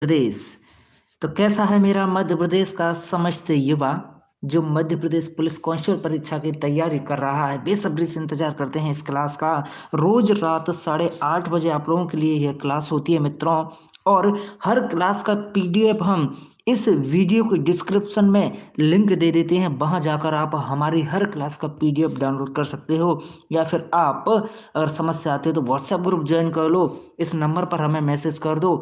प्रदेश। तो कैसा है मेरा मध्य प्रदेश का समस्त युवा जो मध्य प्रदेश पुलिस कांस्टेबल परीक्षा की तैयारी कर रहा है, बेसब्री से इंतजार करते हैं इस क्लास का। रोज रात 8:30 बजे आप लोगों के लिए यह क्लास होती है मित्रों। और हर क्लास का पीडीएफ हम इस वीडियो के डिस्क्रिप्शन में लिंक दे देते हैं, वहां जाकर आप हमारी हर क्लास का पीडीएफ डाउनलोड कर सकते हो। या फिर आप अगर समस्या आती है तो व्हाट्सएप ग्रुप ज्वाइन कर लो, इस नंबर पर हमें मैसेज कर दो।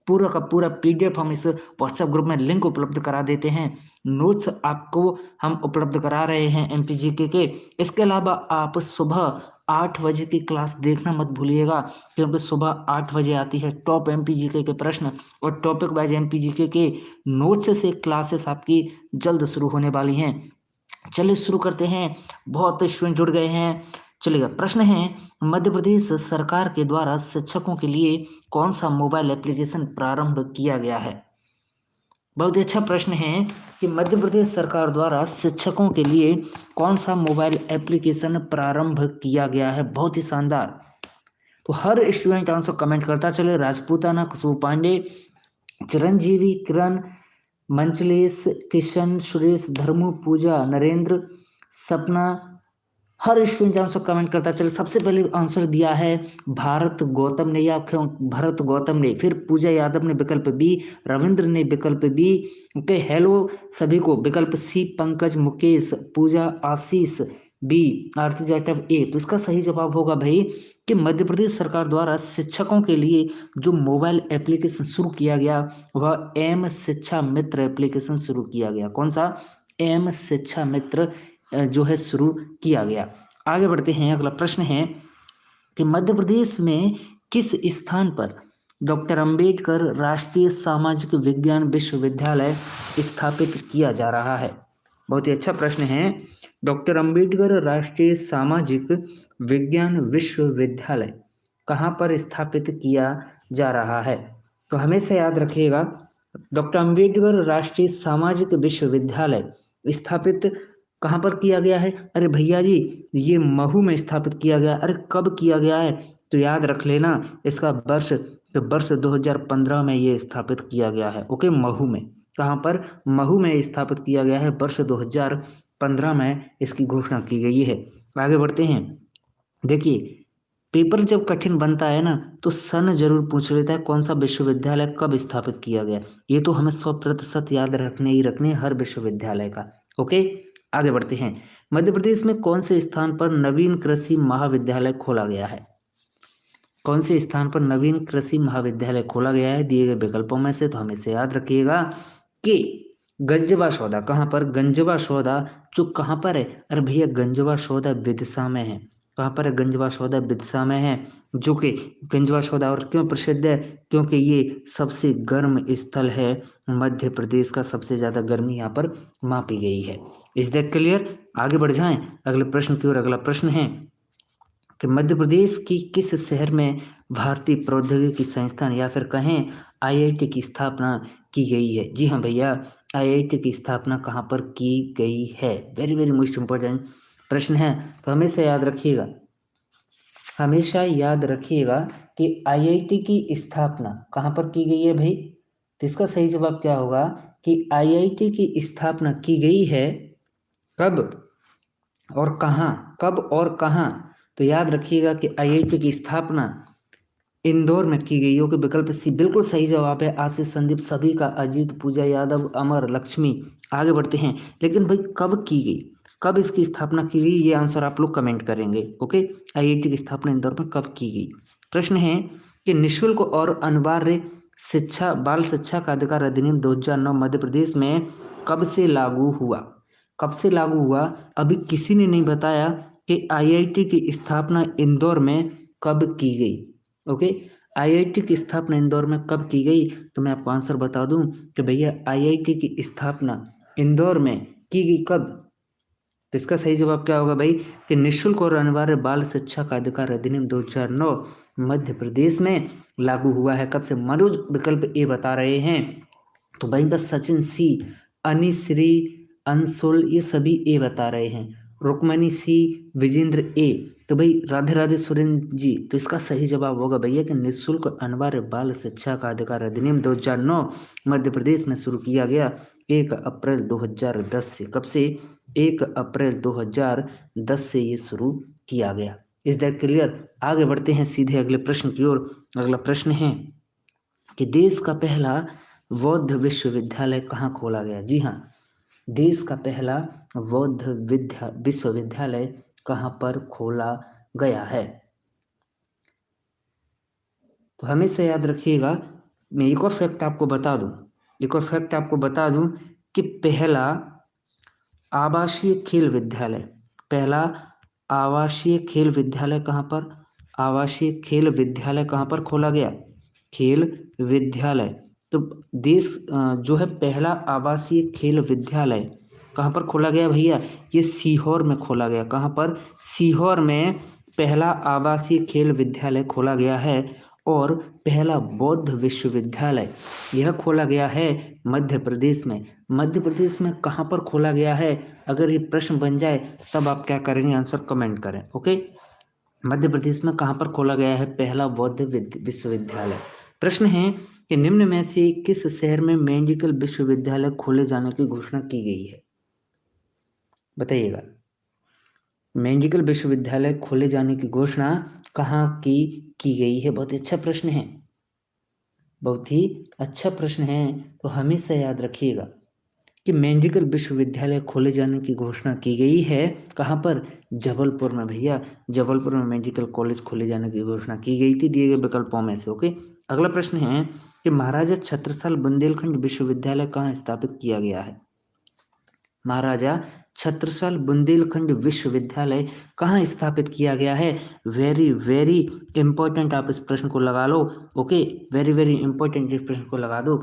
पूरा का पूरा पीडीएफ हम इस व्हाट्सएप ग्रुप में लिंक उपलब्ध करा देते हैं। नोट्स आपको हम उपलब्ध करा रहे हैं एमपीजीके के। इसके अलावा आप सुबह 8 बजे की क्लास देखना मत भूलिएगा, क्योंकि सुबह 8 बजे आती है टॉप एमपीजीके के प्रश्न और टॉपिक वाइज एमपीजीके के नोट्स से क्लासेस आपकी जल्द शुरू होने वाली हैं। चलिए शुरू करते हैं, बहुत स्टूडेंट जुड़ गए हैं। चलिएगा, प्रश्न है मध्य प्रदेश सरकार के द्वारा शिक्षकों के लिए कौन सा मोबाइल एप्लीकेशन प्रारंभ किया गया है। बहुत ही अच्छा प्रश्न है कि मध्य प्रदेश सरकार द्वारा शिक्षकों के लिए कौन सा मोबाइल एप्लीकेशन प्रारंभ किया गया है। बहुत ही शानदार। तो हर स्टूडेंट आंसर कमेंट करता चले। राजपूताना, खुशबू पांडे, चिरंजीवी, किरण, मंचलेश, किशन, सुरेश, धर्मू, पूजा, नरेंद्र, सपना। हर स्टूडेंट आंसर कमेंट करता चले। सबसे पहले आंसर दिया है भारत गौतम ने, या भरत गौतम ने, फिर पूजा यादव ने विकल्प बी, रविंद्र ने विकल्प बी। ओके, हेलो सभी को। विकल्प सी पंकज, मुकेश, पूजा, आशीष, बी आरती जाटव, ए। तो इसका सही जवाब होगा भाई कि मध्य प्रदेश सरकार द्वारा शिक्षकों के लिए जो मोबाइल एप्लीकेशन शुरू किया गया वह एम शिक्षा मित्र एप्लीकेशन शुरू किया गया। कौन सा? एम शिक्षा मित्र जो है शुरू किया गया। आगे बढ़ते हैं, अगला प्रश्न है कि मध्य प्रदेश में किस स्थान पर डॉक्टर अंबेडकर राष्ट्रीय सामाजिक विज्ञान विश्वविद्यालय स्थापित किया जा रहा है। बहुत ही अच्छा प्रश्न है। डॉक्टर अंबेडकर राष्ट्रीय सामाजिक विज्ञान विश्वविद्यालय कहाँ पर स्थापित किया जा रहा है? तो हमेशा याद रखिएगा, डॉक्टर अंबेडकर राष्ट्रीय सामाजिक विश्वविद्यालय स्थापित कहाँ पर किया गया है? अरे भैया जी, ये महू में स्थापित किया गया। अरे कब किया गया है? तो याद रख लेना इसका वर्ष 2015 में ये स्थापित किया गया है। ओके, महू में। कहाँ पर? महू में स्थापित किया गया है। वर्ष 2015 में इसकी घोषणा की गई है। आगे बढ़ते हैं। देखिए, पेपर जब कठिन बनता है ना तो सन जरूर पूछ लेता है कौन सा विश्वविद्यालय कब स्थापित किया गया। ये तो हमें 100% याद रखने ही रखने हर विश्वविद्यालय का। ओके, आगे बढ़ते हैं। मध्य प्रदेश में कौन से स्थान पर नवीन कृषि महाविद्यालय खोला गया है? कौन से स्थान पर नवीन कृषि महाविद्यालय खोला गया है दिए गए विकल्पों में से? तो हमें से याद रखिएगा कि गंजवा सौदा। कहाँ पर? गंजवा सौदा जो कहाँ पर है? अरे भैया, गंजवा सौदा विदिशा में है। कहाँ पर है? गंजवा सौदा विदिशा में है। जो कि गंजवा सौदा और क्यों प्रसिद्ध है? क्योंकि ये सबसे गर्म स्थल है। मध्य प्रदेश का सबसे ज़्यादा गर्मी यहाँ पर मापी गई है। Is that clear? आगे बढ़ जाएं अगले प्रश्न की ओर। अगला प्रश्न है कि मध्य प्रदेश की किस शहर में भारतीय प्रौद्योगिकी संस्थान या फिर कहें आईआईटी की स्थापना की गई है? जी हाँ भैया, आईआईटी की स्थापना कहाँ पर की गई है? वेरी वेरी मोस्ट इम्पोर्टेंट प्रश्न है। तो हमेशा याद रखिएगा, हमेशा याद रखिएगा कि आईआईटी की स्थापना कहाँ पर की गई है भाई? तो इसका सही जवाब क्या होगा कि आईआईटी की स्थापना की गई है कब और कहाँ? कब और कहाँ? तो याद रखिएगा कि आईआईटी की स्थापना इंदौर में की गई हो। कि विकल्प सी बिल्कुल सही जवाब है। आशीष, संदीप, सभी का, अजीत, पूजा यादव, अमर, लक्ष्मी। आगे बढ़ते हैं। लेकिन भाई कब की गई, कब इसकी स्थापना की गई, ये आंसर आप लोग कमेंट करेंगे। ओके, आईआईटी की स्थापना इंदौर में कब की गई? प्रश्न है कि निःशुल्क और अनिवार्य शिक्षा बाल शिक्षा का अधिकार अधिनियम 2009 मध्य प्रदेश में कब से लागू हुआ? कब से लागू हुआ? अभी किसी ने नहीं बताया कि आईआईटी की स्थापना इंदौर में कब की गई। ओके, आईआईटी की स्थापना इंदौर में कब की गई? तो मैं आपको आंसर बता दूं कि भैया आईआईटी की स्थापना इंदौर में की गई कब? तो इसका सही जवाब क्या होगा भाई कि निःशुल्क और अनिवार्य बाल शिक्षा का अधिकार अधिनियम 2009 मध्य प्रदेश में लागू हुआ है। कब से? मनोज विकल्प ए बता रहे हैं। तो भाई बस सचिन सी, अनिश्री, अंशुल, ये सभी ए बता रहे हैं। रुक्मणी सी, विजेंद्र ए। तो भाई राधे राधे सुरेंद्र जी, तो इसका सही जवाब होगा भैया कि निःशुल्क अनिवार्य बाल शिक्षा का अधिकार अधिनियम 2009 मध्य प्रदेश में शुरू किया गया 1 अप्रैल 2010 से। कब से? 1 अप्रैल 2010 से ये शुरू किया गया। Is that clear? आगे बढ़ते हैं सीधे अगले प्रश्न की ओर। अगला प्रश्न है कि देश का पहला बौद्ध विश्वविद्यालय कहाँ खोला गया? जी हाँ, देश का पहला बौद्ध विश्वविद्यालय कहाँ पर खोला गया है? तो हमेशा याद रखिएगा, मैं एक और फैक्ट आपको बता दूं कि पहला आवासीय खेल विद्यालय कहाँ पर खोला गया? खेल विद्यालय। तो देश जो है पहला आवासीय खेल विद्यालय कहाँ पर खोला गया भैया? ये सीहोर में खोला गया। कहाँ पर? सीहोर में पहला आवासीय खेल विद्यालय खोला गया है। और पहला बौद्ध विश्वविद्यालय यह खोला गया है मध्य प्रदेश में। मध्य प्रदेश में कहाँ पर खोला गया है? अगर ये प्रश्न बन जाए तब आप क्या करेंगे? आंसर कमेंट करें। ओके, मध्य प्रदेश में कहाँ पर खोला गया है पहला बौद्ध विश्वविद्यालय? प्रश्न है कि निम्न में से किस शहर में मेडिकल विश्वविद्यालय खोले जाने की घोषणा की गई है? बताइएगा। मेडिकल विश्वविद्यालय खोले जाने की घोषणा कहाँ की गई है? बहुत ही अच्छा प्रश्न है। तो हमेशा याद रखिएगा कि मेडिकल विश्वविद्यालय खोले जाने की घोषणा की गई है कहाँ पर? जबलपुर में भैया। जबलपुर में मेडिकल कॉलेज खोले जाने की घोषणा की गई थी दिए गए विकल्पों में से। ओके, अगला प्रश्न है कि महाराजा छत्रसाल बुंदेलखंड विश्वविद्यालय कहाँ स्थापित किया गया है? महाराजा छत्रसाल बुंदेलखंड विश्वविद्यालय कहाँ स्थापित किया गया है? वेरी वेरी इंपॉर्टेंट, आप इस प्रश्न को लगा लो। ओके, वेरी वेरी इंपॉर्टेंट, इस प्रश्न को लगा दो।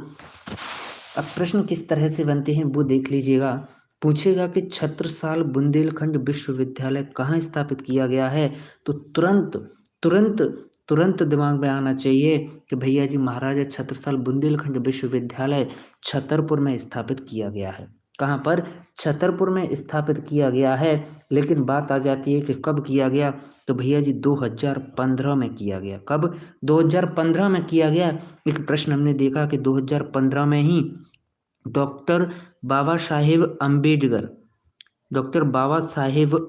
अब प्रश्न किस तरह से बनते हैं वो देख लीजिएगा। पूछेगा कि छत्रसाल बुंदेलखंड विश्वविद्यालय कहाँ स्थापित किया गया है, तो तुरंत तुरंत तुरंत दिमाग में आना चाहिए कि भैया जी महाराजा छत्रसाल बुंदेलखंड विश्वविद्यालय छतरपुर में स्थापित किया गया है। कहाँ पर? छतरपुर में स्थापित किया गया है। लेकिन बात आ जाती है कि कब किया गया, तो भैया जी 2015 में किया गया। कब? 2015 में किया गया। एक प्रश्न हमने देखा कि 2015 में ही डॉक्टर बाबा साहेब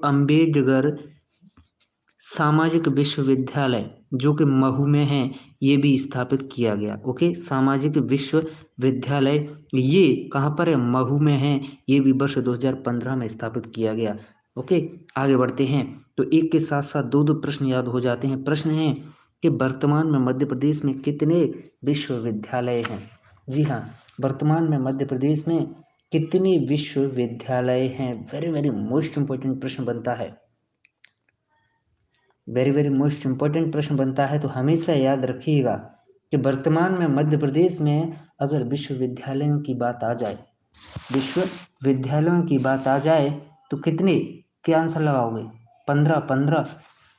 अंबेडकर सामाजिक विश्वविद्यालय जो कि महू में है, ये भी स्थापित किया गया। ओके, सामाजिक विश्वविद्यालय ये कहाँ पर है? महू में है। ये भी वर्ष 2015 में स्थापित किया गया। ओके, आगे बढ़ते हैं। तो एक के साथ साथ दो दो प्रश्न याद हो जाते हैं। प्रश्न है कि वर्तमान में मध्य प्रदेश में कितने विश्वविद्यालय हैं? जी हाँ, वर्तमान में मध्य प्रदेश में कितने विश्वविद्यालय हैं? वेरी वेरी मोस्ट इंपॉर्टेंट प्रश्न बनता है। वेरी वेरी मोस्ट इंपॉर्टेंट प्रश्न बनता है। तो हमेशा याद रखिएगा कि वर्तमान में मध्य प्रदेश में अगर विश्वविद्यालयों की बात आ जाए तो कितने, क्या आंसर लगाओगे? 15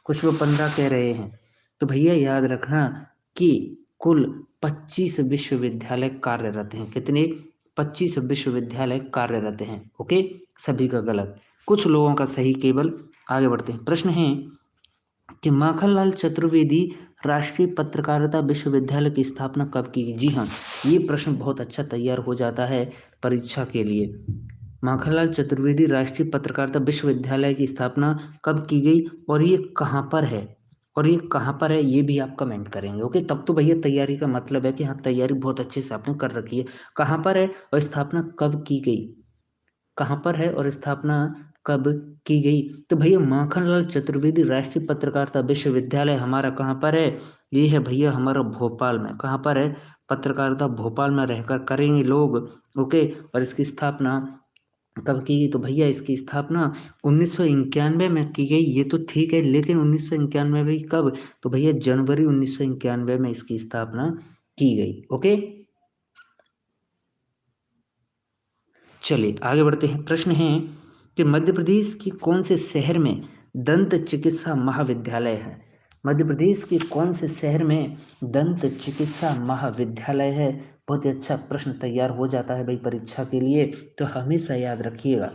कुछ लोग 15 कह रहे हैं। तो भैया याद रखना कि कुल 25 विश्वविद्यालय कार्यरत हैं। कितने? 25 विश्वविद्यालय कार्यरत हैं। ओके, सभी का गलत, कुछ लोगों का सही केवल। आगे बढ़ते हैं। प्रश्न है कि माखनलाल चतुर्वेदी राष्ट्रीय पत्रकारिता विश्वविद्यालय की स्थापना कब की गई? जी हाँ, ये प्रश्न बहुत अच्छा तैयार हो जाता है परीक्षा के लिए। माखनलाल चतुर्वेदी राष्ट्रीय पत्रकारिता विश्वविद्यालय की स्थापना कब की गई और ये कहाँ पर है, ये भी आप कमेंट करेंगे। ओके, तब तो भैया तैयारी का मतलब है कि हाँ, तैयारी बहुत अच्छे से आपने कर रखी है। कहाँ पर है और स्थापना कब की गई? कहाँ पर है और स्थापना कब की गई? तो भैया माखनलाल चतुर्वेदी राष्ट्रीय पत्रकारिता विश्वविद्यालय हमारा कहाँ पर है? ये है भैया हमारा भोपाल में। कहाँ पर है? पत्रकारिता भोपाल में रहकर करेंगे लोग। ओके, और इसकी स्थापना कब की गई? तो भैया इसकी स्थापना 1991 में की गई। ये तो ठीक है, लेकिन 1991 में कब? तो भैया जनवरी 1991 में इसकी स्थापना की गई। ओके, चलिए आगे बढ़ते हैं। प्रश्न है कि मध्य प्रदेश के कौन से शहर में दंत चिकित्सा महाविद्यालय है? मध्य प्रदेश के कौन से शहर में दंत चिकित्सा महाविद्यालय है? बहुत ही अच्छा प्रश्न तैयार हो जाता है भाई परीक्षा के लिए। तो हमेशा याद रखिएगा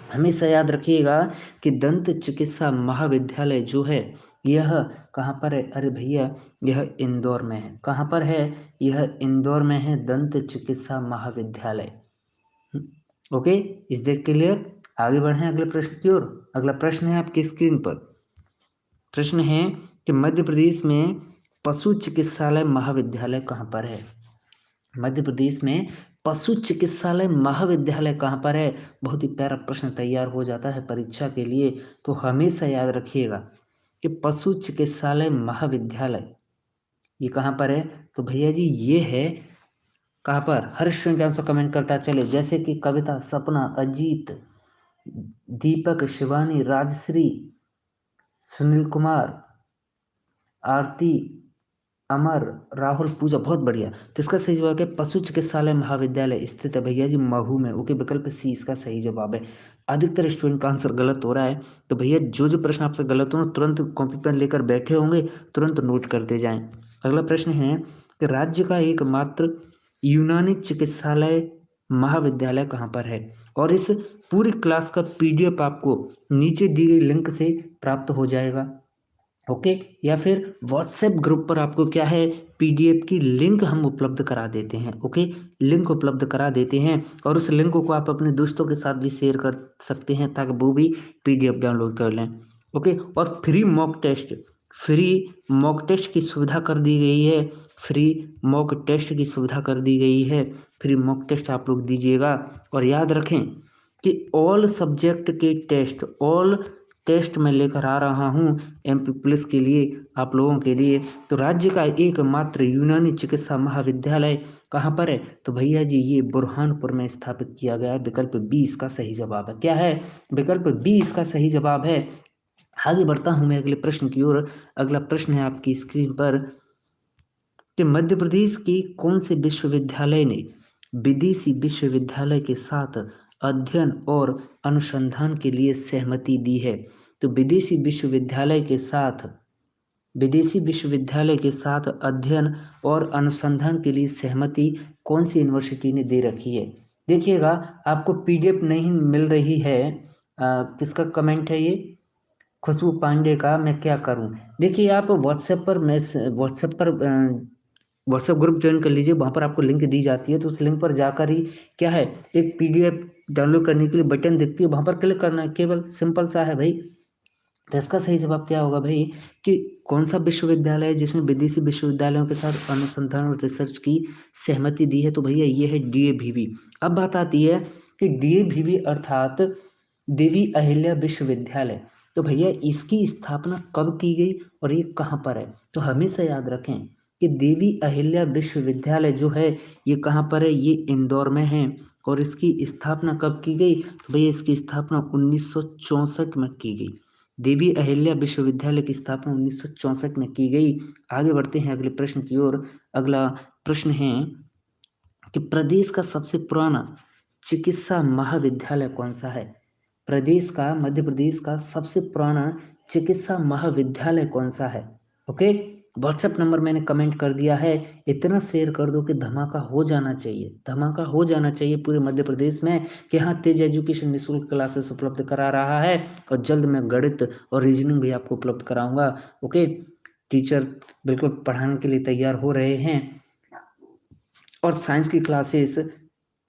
हमेशा याद रखिएगा कि दंत चिकित्सा महाविद्यालय जो है यह कहाँ पर है? अरे भैया यह इंदौर में है। कहाँ पर है? यह इंदौर में है दंत चिकित्सा महाविद्यालय। Okay, is that clear? आगे बढ़ें अगले प्रश्न की ओर। अगला प्रश्न है आपकी स्क्रीन पर। प्रश्न है कि मध्य प्रदेश में पशु चिकित्सालय महाविद्यालय कहाँ पर है? मध्य प्रदेश में पशु चिकित्सालय महाविद्यालय कहाँ पर है? बहुत ही प्यारा प्रश्न तैयार हो जाता है परीक्षा के लिए, तो हमेशा याद रखिएगा कि पशु चिकित्सालय महाविद्यालय ये कहाँ पर है? तो भैया जी ये है कहाँ पर? हर स्टूडेंट आंसर कमेंट करता चले, जैसे कि कविता, सपना, अजीत, दीपक, शिवानी, राजश्री, सुनील कुमार, आरती, अमर, राहुल, पूजा। बहुत बढ़िया। तो इसका सही जवाब है पशु चिकित्सालय महाविद्यालय स्थित है भैया जी महू में। ओके, विकल्प सी इसका सही जवाब है। अधिकतर स्टूडेंट का आंसर गलत हो रहा है, तो भैया जो जो प्रश्न आपसे गलत हो तुरंत कॉपी पेन लेकर बैठे होंगे, तुरंत नोट करते जाएं। अगला प्रश्न है कि राज्य का एकमात्र यूनानी चिकित्सालय महाविद्यालय कहाँ पर है? और इस पूरी क्लास का PDF आपको नीचे दी गई लिंक से प्राप्त हो जाएगा। ओके, या फिर व्हाट्सएप ग्रुप पर आपको क्या है PDF की लिंक हम उपलब्ध करा देते हैं। ओके, लिंक उपलब्ध करा देते हैं और उस लिंक को आप अपने दोस्तों के साथ भी शेयर कर सकते हैं ताकि वो भी PDF डाउनलोड कर लें। ओके, और फ्री मॉक टेस्ट की सुविधा कर दी गई है। फ्री मॉक टेस्ट की सुविधा कर दी गई है। फ्री मॉक टेस्ट आप लोग दीजिएगा और याद रखें कि ऑल सब्जेक्ट के टेस्ट मैं लेकर आ रहा हूँ MP पुलिस के लिए, आप लोगों के लिए। तो राज्य का एकमात्र यूनानी चिकित्सा महाविद्यालय कहाँ पर है? तो भैया जी ये बुरहानपुर में स्थापित किया गया है। विकल्प बी इसका सही जवाब है। क्या है? विकल्प बी इसका सही जवाब है। आगे बढ़ता हूँ मैं अगले प्रश्न की ओर। अगला प्रश्न है आपकी स्क्रीन पर कि मध्य प्रदेश के कौन से विश्वविद्यालय ने विदेशी विश्वविद्यालय के साथ अध्ययन और अनुसंधान के लिए सहमति दी है? तो विदेशी विश्वविद्यालय के साथ अध्ययन और अनुसंधान के लिए सहमति कौन सी यूनिवर्सिटी ने दे रखी है? देखिएगा आपको PDF नहीं मिल रही है। किसका कमेंट है ये? खुशबू पांडे का। मैं क्या करूं? देखिए आप व्हाट्सएप ग्रुप ज्वाइन कर लीजिए, वहाँ पर आपको लिंक दी जाती है। तो उस लिंक पर जाकर ही क्या है एक PDF डाउनलोड करने के लिए बटन दिखती है, वहाँ पर क्लिक करना है, केवल सिंपल सा है भाई। तो इसका सही जवाब क्या होगा भाई कि कौन सा विश्वविद्यालय है जिसने विदेशी विश्वविद्यालयों के साथ अनुसंधान और रिसर्च की सहमति दी है? तो भैया ये है DAVV। अब बात आती है कि DAVV अर्थात देवी अहिल्या विश्वविद्यालय, तो भैया इसकी स्थापना कब की गई और ये कहाँ पर है? तो हमेशा याद रखें कि देवी अहिल्या विश्वविद्यालय जो है ये कहाँ पर है? ये इंदौर में है। और इसकी स्थापना कब की गई? तो भैया इसकी स्थापना 1964 में की गई। देवी अहिल्या विश्वविद्यालय की स्थापना 1964 में की गई। आगे बढ़ते हैं अगले प्रश्न की ओर। अगला प्रश्न है कि प्रदेश का सबसे पुराना चिकित्सा महाविद्यालय कौन सा है? मध्य प्रदेश का सबसे पुराना चिकित्सा महाविद्यालय कौन सा है? ओके, व्हाट्सएप नंबर मैंने कमेंट कर दिया है। इतना शेयर कर दो कि धमाका हो जाना चाहिए पूरे मध्य प्रदेश में कि हाँ तेज एजुकेशन निःशुल्क क्लासेस उपलब्ध करा रहा है और जल्द मैं गणित और रीजनिंग भी आपको उपलब्ध कराऊंगा। ओके, टीचर बिल्कुल पढ़ाने के लिए तैयार हो रहे हैं और साइंस की क्लासेस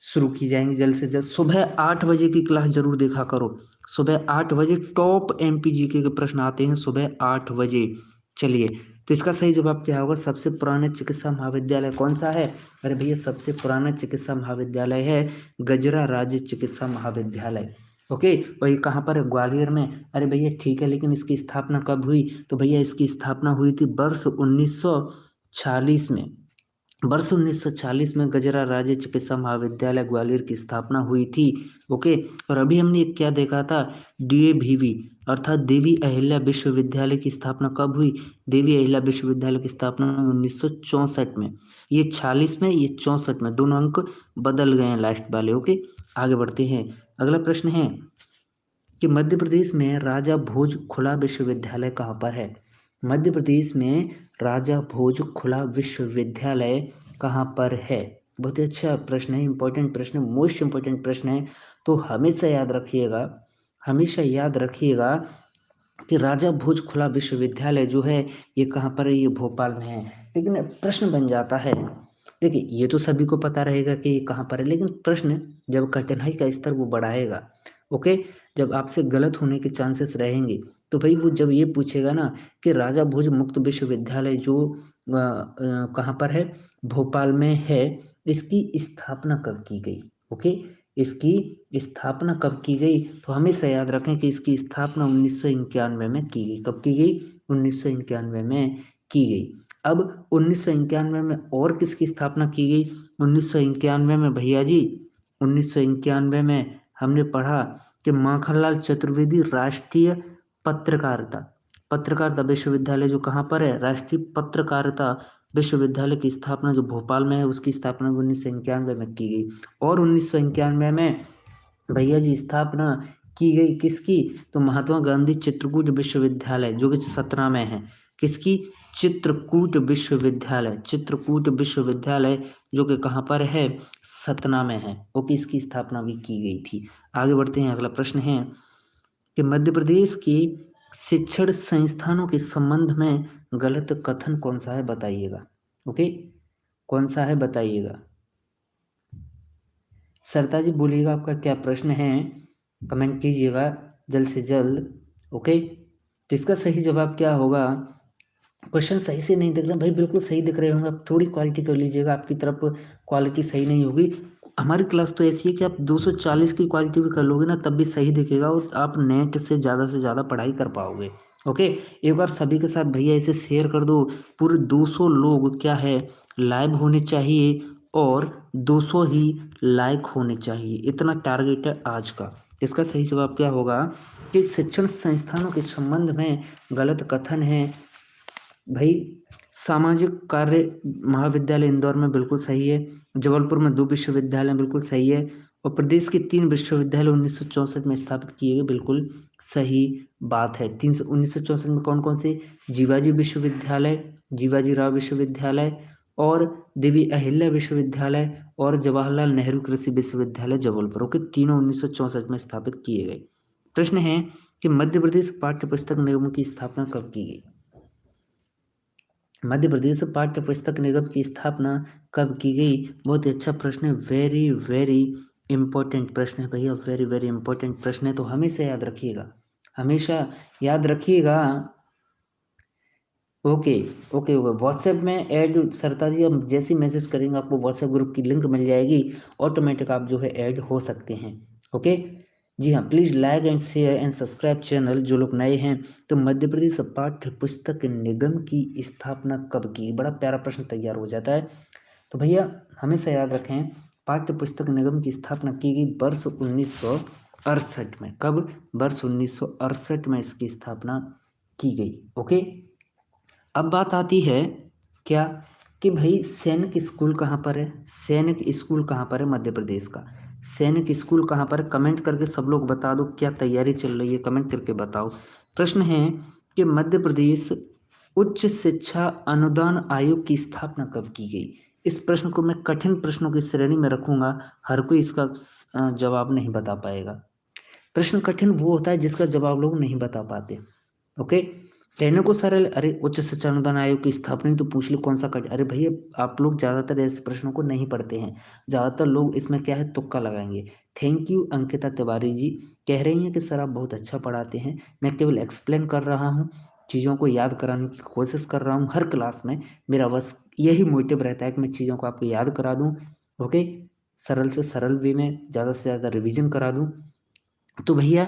शुरू की जाएंगी जल्द से जल्द। सुबह 8 बजे की क्लास जरूर देखा करो। सुबह 8 बजे टॉप MP GK के प्रश्न आते हैं सुबह 8 बजे। चलिए, तो इसका सही जवाब क्या होगा? सबसे पुराना चिकित्सा महाविद्यालय कौन सा है? अरे भैया सबसे पुराना चिकित्सा महाविद्यालय है गजरा राज्य चिकित्सा महाविद्यालय। ओके, वही कहाँ पर है? ग्वालियर में। अरे भैया ठीक है, लेकिन इसकी स्थापना कब हुई? तो भैया इसकी स्थापना हुई थी वर्ष 1940 में। वर्ष 1940 में गजरा राज्य चिकित्सा महाविद्यालय ग्वालियर की स्थापना हुई थी। ओके, और अभी हमने क्या देखा था? DAVV अर्थात देवी अहिल्या विश्वविद्यालय की स्थापना कब हुई? देवी अहिल्या विश्वविद्यालय की स्थापना 1964 में। ये 40 में, ये 64 में, दोनों अंक बदल गए हैं लास्ट वाले। ओके, आगे बढ़ते हैं। अगला प्रश्न है कि मध्य प्रदेश में राजा भोज खुला विश्वविद्यालय कहाँ पर है? मध्य प्रदेश में राजा भोज खुला विश्वविद्यालय कहाँ पर है? बहुत ही अच्छा प्रश्न है, इंपॉर्टेंट प्रश्न है, मोस्ट इंपॉर्टेंट प्रश्न है। तो हमेशा याद रखिएगा हमेशा याद रखिएगा कि राजा भोज खुला विश्वविद्यालय जो है ये कहाँ पर है, ये भोपाल में है। लेकिन प्रश्न बन जाता है, देखिए ये तो सभी को पता रहेगा कि ये कहाँ पर है, लेकिन प्रश्न जब कठिनाई का स्तर वो बढ़ाएगा, ओके, जब आपसे गलत होने के चांसेस रहेंगे, तो भाई वो जब ये पूछेगा ना कि राजा भोज मुक्त विश्वविद्यालय जो कहाँ पर है, भोपाल में है, इसकी स्थापना कब की गई, ओके, इसकी स्थापना कब की गई, तो हमेशा याद रखें कि इसकी स्थापना 1991 में की गई। कब की गई? 1991 में की गई। अब 1991 में और किसकी स्थापना की गई? 1991 में भैया जी, 1991 में हमने पढ़ा कि माखनलाल चतुर्वेदी राष्ट्रीय पत्रकारिता पत्रकारिता विश्वविद्यालय जो कहाँ पर है, राष्ट्रीय पत्रकारिता विश्वविद्यालय की स्थापना जो भोपाल में है, उसकी स्थापना 1991 में की गई। और 1991 में भैया जी स्थापना की गई किसकी? तो महात्मा गांधी चित्रकूट विश्वविद्यालय जो कि सतना में है। किसकी? चित्रकूट विश्वविद्यालय जो कि कहाँ पर है, सतना में है। ओके, इसकी स्थापना भी की गई थी। आगे बढ़ते हैं, अगला प्रश्न है कि मध्य प्रदेश के शिक्षण संस्थानों के संबंध में गलत कथन कौन सा है, बताइएगा। ओके, कौन सा है बताइएगा। सरता जी बोलिएगा आपका क्या प्रश्न है, कमेंट कीजिएगा जल्द से जल्द। ओके, तो इसका सही जवाब क्या होगा? क्वेश्चन सही से नहीं दिख रहा भाई, बिल्कुल सही दिख रहे होंगे, आप थोड़ी क्वालिटी कर लीजिएगा, आपकी तरफ क्वालिटी सही नहीं होगी। हमारी क्लास तो ऐसी है कि आप 240 की क्वालिटी भी कर लोगे ना तब भी सही दिखेगा और आप नेट से ज़्यादा पढ़ाई कर पाओगे। ओके, एक बार सभी के साथ भैया इसे शेयर कर दो, पूरे 200 लोग क्या है लाइव होने चाहिए और 200 ही लाइक होने चाहिए, इतना टारगेट है आज का। इसका सही जवाब क्या होगा कि शिक्षण संस्थानों के संबंध में गलत कथन है भाई। सामाजिक कार्य महाविद्यालय इंदौर में बिल्कुल सही है, जबलपुर में 2 विश्वविद्यालय बिल्कुल सही है, और प्रदेश के 3 विश्वविद्यालय 1964 में स्थापित किए गए, बिल्कुल सही बात है। 1964 में कौन कौन से? जीवाजी विश्वविद्यालय, जीवाजी राव विश्वविद्यालय और देवी अहिल्या विश्वविद्यालय और जवाहरलाल नेहरू कृषि विश्वविद्यालय जबलपुर के तीनों 1964 में स्थापित किए गए। प्रश्न है कि मध्य प्रदेश पाठ्य पुस्तक निगम की स्थापना कब की गई? मध्य प्रदेश पाठ्य पुस्तक निगम की स्थापना कब की गई? बहुत ही अच्छा प्रश्न है, वेरी वेरी इंपॉर्टेंट प्रश्न है भैया, वेरी वेरी इंपॉर्टेंट प्रश्न है, तो हमेशा याद रखिएगा, हमेशा याद रखिएगा। ओके ओके ओके, व्हाट्सएप में ऐड सरता जी, हम जैसे मैसेज करेंगे आपको व्हाट्सएप ग्रुप की लिंक मिल जाएगी, ऑटोमेटिक आप जो है ऐड हो सकते हैं। ओके, जी हाँ, please like and share and subscribe channel जो लोग नए हैं। तो मध्य प्रदेश पाठ्य पुस्तक निगम की स्थापना कब की? बड़ा प्यारा प्रश्न तैयार हो जाता है। तो भैया हमेशा याद रखें, पाठ्य पुस्तक निगम की स्थापना की गई वर्ष 1968 में। कब? वर्ष 1968 में इसकी स्थापना की गई। ओके, अब बात आती है क्या कि भाई सैनिक स्कूल कहाँ पर है? सैनिक स्कूल कहाँ पर है मध्य प्रदेश का? सैनिक स्कूल कहाँ पर है? कमेंट करके सब लोग बता दो, क्या तैयारी चल रही है, कमेंट करके बताओ। प्रश्न है कि मध्य प्रदेश उच्च शिक्षा अनुदान आयोग की स्थापना कब की गई? इस प्रश्न को मैं कठिन प्रश्नों की श्रेणी में रखूंगा, हर कोई इसका जवाब नहीं बता पाएगा। प्रश्न कठिन वो होता है जिसका जवाब लोग नहीं बता पाते। ओके, कहने को सरल, अरे उच्च शिक्षा अनुदान आयोग की स्थापना ही तो पूछ लो, कौन सा कठिन? अरे भैया आप लोग ज़्यादातर ऐसे प्रश्नों को नहीं पढ़ते हैं, ज़्यादातर लोग इसमें क्या है तुक्का लगाएंगे। थैंक यू अंकिता तिवारी जी, कह रही हैं कि सर आप बहुत अच्छा पढ़ाते हैं, मैं केवल एक्सप्लेन कर रहा हूँ, चीज़ों को याद कराने की कोशिश कर रहा हूँ हर क्लास में, मेरा बस यही मोटिव रहता है कि मैं चीज़ों को आपको याद करा दूँ। ओके, सरल से सरल वे में ज़्यादा से ज़्यादा रिविजन करा दूँ। तो भैया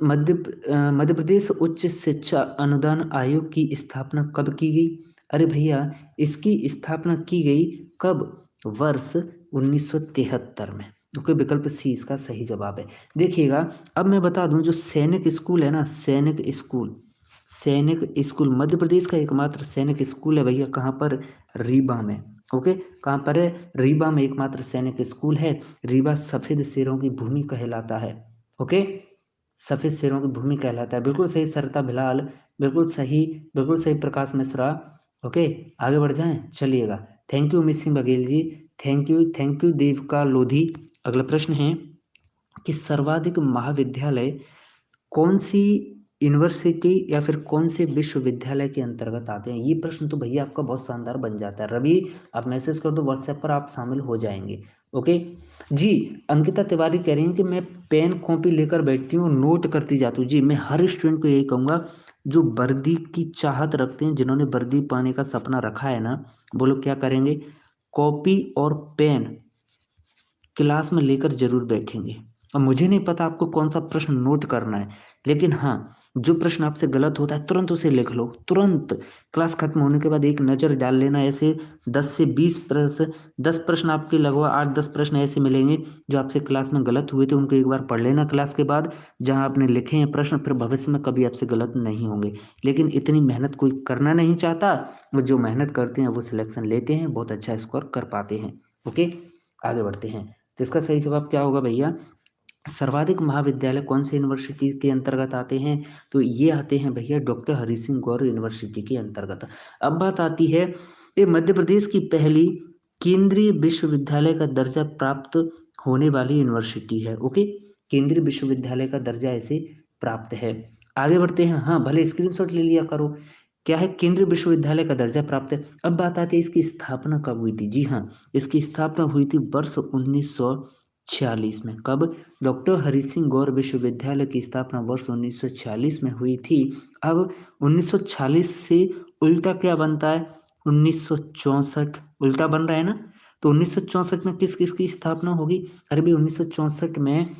मध्य प्रदेश उच्च शिक्षा अनुदान आयोग की स्थापना कब की गई? अरे भैया इसकी स्थापना की गई कब? वर्ष 1973 में। ओके, विकल्प सी इसका सही जवाब है। देखिएगा, अब मैं बता दूं जो सैनिक स्कूल है ना, सैनिक स्कूल मध्य प्रदेश का एकमात्र सैनिक स्कूल है भैया, कहाँ पर? रीवा में। ओके, कहाँ पर है? रीवा में एकमात्र सैनिक स्कूल है। रीवा सफेद शेरों की भूमि कहलाता है। ओके, सफेद शेरों की भूमि कहलाता है, बिल्कुल सही सरता भिलाल, बिल्कुल सही प्रकाश मिश्रा। ओके, आगे बढ़ जाएं, चलिएगा। Thank you miss Singh Baghel ji, thank you Devika Lodhi. अगला प्रश्न है कि सर्वाधिक महाविद्यालय कौन सी यूनिवर्सिटी या फिर कौन से विश्वविद्यालय के अंतर्गत आते हैं? ये प्रश्न तो भैया आपका बहुत शानदार बन जाता है। रवि, आप मैसेज कर दो व्हाट्सएप पर, आप शामिल हो जाएंगे। ओके जी। अंकिता तिवारी कह रही हैं कि मैं पेन कॉपी लेकर बैठती हूँ, नोट करती जाती हूँ। जी, मैं हर स्टूडेंट को यही कहूँगा जो वर्दी की चाहत रखते हैं, जिन्होंने वर्दी पाने का सपना रखा है ना, वो लोग क्या करेंगे, कॉपी और पेन क्लास में लेकर जरूर बैठेंगे। अब मुझे नहीं पता आपको कौन सा प्रश्न नोट करना है, लेकिन हाँ, जो प्रश्न आपसे गलत होता है तुरंत उसे लिख लो। तुरंत क्लास खत्म होने के बाद एक नज़र डाल लेना। ऐसे 10 से 20 प्रश्न, 10 प्रश्न आपके लगभग 8-10 प्रश्न ऐसे मिलेंगे जो आपसे क्लास में गलत हुए थे, उनको एक बार पढ़ लेना क्लास के बाद, जहाँ आपने लिखे हैं प्रश्न, फिर भविष्य में कभी आपसे गलत नहीं होंगे। लेकिन इतनी मेहनत कोई करना नहीं चाहता, वो जो मेहनत करते हैं वो सिलेक्शन लेते हैं, बहुत अच्छा स्कोर कर पाते हैं। ओके, आगे बढ़ते हैं। तो इसका सही जवाब क्या होगा भैया? सर्वाधिक महाविद्यालय कौन से यूनिवर्सिटी के अंतर्गत आते हैं? तो ये आते हैं भैया डॉक्टर हरि सिंह गौर यूनिवर्सिटी के अंतर्गत। अब बात आती है, ये मध्य प्रदेश की पहली केंद्रीय विश्वविद्यालय का दर्जा प्राप्त होने वाली यूनिवर्सिटी है। ओके, केंद्रीय विश्वविद्यालय का दर्जा ऐसे प्राप्त है। आगे बढ़ते हैं। हाँ, भले स्क्रीनशॉट ले लिया करो। क्या है? केंद्रीय विश्वविद्यालय का दर्जा प्राप्त है। अब बात आती है इसकी स्थापना कब हुई थी। जी हाँ, इसकी स्थापना हुई थी वर्ष 1946 में। कब? डॉक्टर हरि सिंह गौर विश्वविद्यालय की स्थापना वर्ष 1946 में हुई थी। अब 1946 से उल्टा क्या बनता है? 1964 उल्टा बन रहा है ना। तो 1964 में किस किस की स्थापना होगी? अरे भाई 1964 में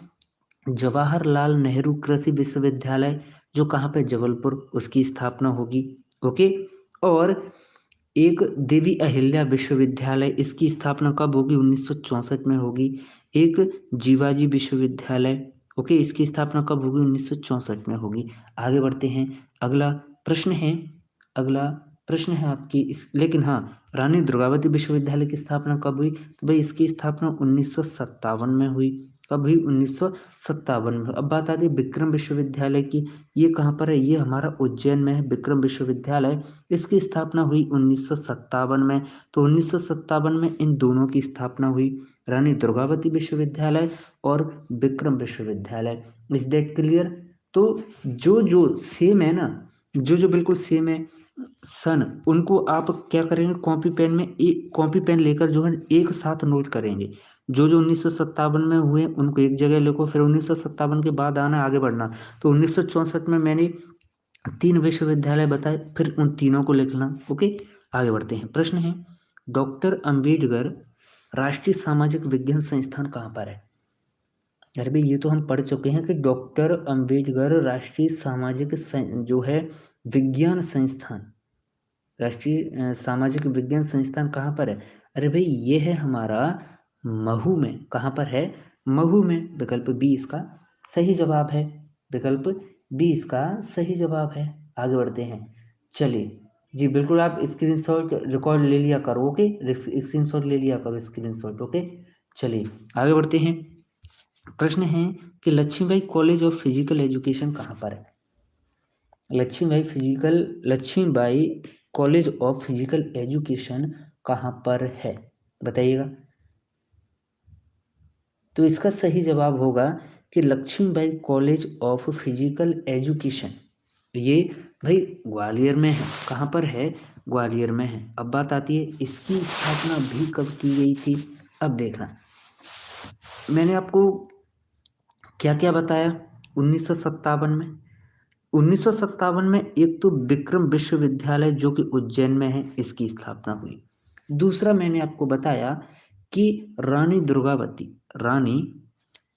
जवाहरलाल नेहरू कृषि विश्वविद्यालय, जो कहाँ पे? जबलपुर, उसकी स्थापना होगी। ओके, और एक देवी अहिल्या विश्वविद्यालय, इसकी स्थापना कब होगी? 1964 में होगी। एक जीवाजी विश्वविद्यालय, ओके, इसकी स्थापना कब होगी? 1964 में होगी। आगे बढ़ते हैं। अगला प्रश्न है, अगला प्रश्न है आपकी इस, लेकिन हाँ, रानी दुर्गावती विश्वविद्यालय की स्थापना कब हुई? तो भाई इसकी स्थापना 1957 में हुई। कब हुई? 1957 में। अब बात आती है विक्रम विश्वविद्यालय की। ये कहाँ पर है? ये हमारा उज्जैन में है विक्रम विश्वविद्यालय। इसकी स्थापना हुई 1957 में। तो 1957 में इन दोनों की स्थापना हुई, रानी दुर्गावती विश्वविद्यालय और विक्रम विश्वविद्यालय। Is that clear? तो जो जो सेम है ना, जो जो बिल्कुल सेम है सन, उनको आप क्या करेंगे, कॉपी पेन में एक कॉपी पेन लेकर जो है एक साथ नोट करेंगे। जो जो 1957 में हुए उनको एक जगह लिखो, फिर 1957 के बाद आना, आगे बढ़ना। तो 1964 में मैंने 3 विश्वविद्यालय बताए, फिर उन तीनों को लिखना। ओके, आगे बढ़ते हैं। प्रश्न है, डॉक्टर अंबेडकर राष्ट्रीय सामाजिक विज्ञान संस्थान कहाँ पर है? अरे भाई ये तो हम पढ़ चुके हैं कि डॉक्टर अंबेडकर राष्ट्रीय सामाजिक जो है विज्ञान संस्थान, राष्ट्रीय सामाजिक विज्ञान संस्थान कहाँ पर है? अरे भाई ये है हमारा महू में। कहाँ पर है? महू में। विकल्प बी इसका सही जवाब है। विकल्प बी इसका सही जवाब है। आगे बढ़ते हैं। चलिए जी, बिल्कुल आप स्क्रीनशॉट रिकॉर्ड ले लिया करो। ओके, स्क्रीनशॉट ले लिया करो, स्क्रीनशॉट। ओके, चलिए आगे बढ़ते हैं। प्रश्न है कि Lakshmibai college of physical education कहाँ पर है? Lakshmibai college of physical education कहाँ पर है, बताइएगा। तो इसका सही जवाब होगा कि Lakshmibai college of physical education, ये भाई ग्वालियर में है। कहाँ पर है? ग्वालियर में है। अब बात आती है इसकी स्थापना भी कब की गई थी। अब देखना, मैंने आपको क्या क्या बताया। 1957 में, 1957 में एक तो विक्रम विश्वविद्यालय जो कि उज्जैन में है, इसकी स्थापना हुई। दूसरा मैंने आपको बताया कि रानी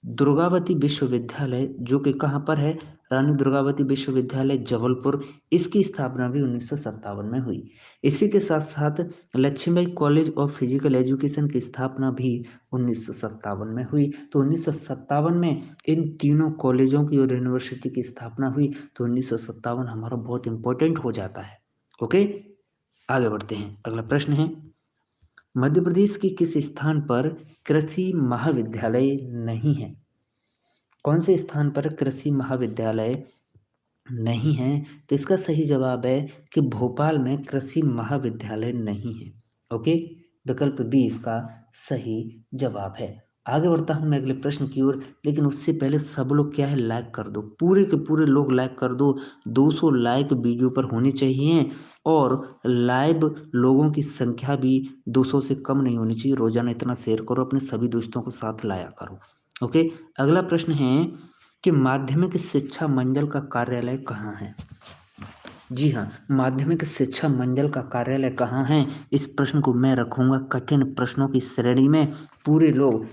दुर्गावती विश्वविद्यालय जो कि कहाँ पर है? रानी दुर्गावती विश्वविद्यालय जबलपुर, इसकी स्थापना भी 1957 में हुई। इसी के साथ साथ Lakshmibai college of physical education की स्थापना भी 1957 में हुई। तो 1957 में इन तीनों कॉलेजों की और यूनिवर्सिटी की स्थापना हुई। तो 1957 हमारा बहुत इंपॉर्टेंट हो जाता है। ओके, आगे बढ़ते हैं। अगला प्रश्न है, मध्य प्रदेश के किस स्थान पर कृषि महाविद्यालय नहीं है? कौन से स्थान पर कृषि महाविद्यालय नहीं है? तो इसका सही जवाब है कि भोपाल में कृषि महाविद्यालय नहीं है। ओके, विकल्प बी इसका सही जवाब है। आगे बढ़ता हूँ मैं अगले प्रश्न की ओर, लेकिन उससे पहले सब लोग क्या है, लाइक कर दो, पूरे के पूरे लोग लाइक कर दो। 200 लाइक वीडियो पर होने चाहिए और लाइव लोगों की संख्या भी 200 से कम नहीं होनी चाहिए। रोजाना इतना शेयर करो, अपने सभी दोस्तों को साथ लाया करो। ओके, अगला प्रश्न है कि माध्यमिक शिक्षा मंडल का कार्यालय कहाँ है? जी हाँ, माध्यमिक शिक्षा मंडल का कार्यालय कहाँ है? इस प्रश्न को मैं रखूंगा कठिन प्रश्नों की श्रेणी में। पूरे लोग